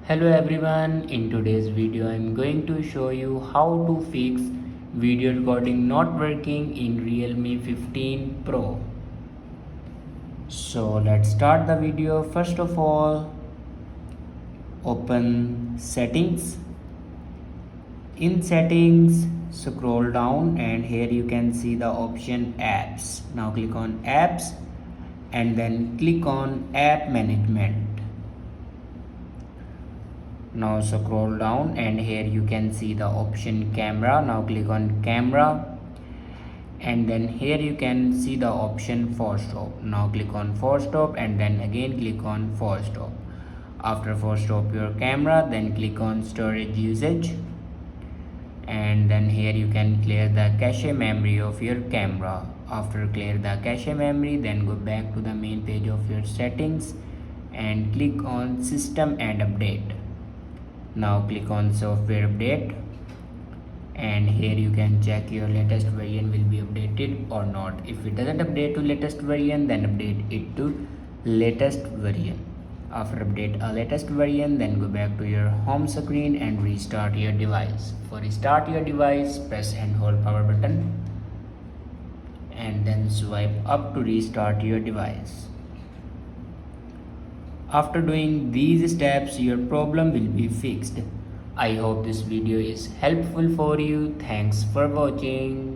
Hello everyone, in today's video I'm going to show you how to fix video recording not working in Realme 15 Pro. So let's start the video. First of all, open settings. In settings, scroll down and here you can see the option apps. Now click on apps and then click on app management. Now scroll down and here you can see the option camera. Now click on camera and then here you can see the option force stop. Now click on force stop and then again click on force stop. After force stop your camera, then click on storage usage and then here you can clear the cache memory of your camera. After clear the cache memory, then go back to the main page of your settings and click on system and update. Now click on software update and here you can check your latest version will be updated or not. If it doesn't update to latest version, then update it to latest version. After update a latest version, then go back to your home screen and restart your device. For restart your device, press and hold power button and then swipe up to restart your device. After doing these steps, your problem will be fixed. I hope this video is helpful for you. Thanks for watching.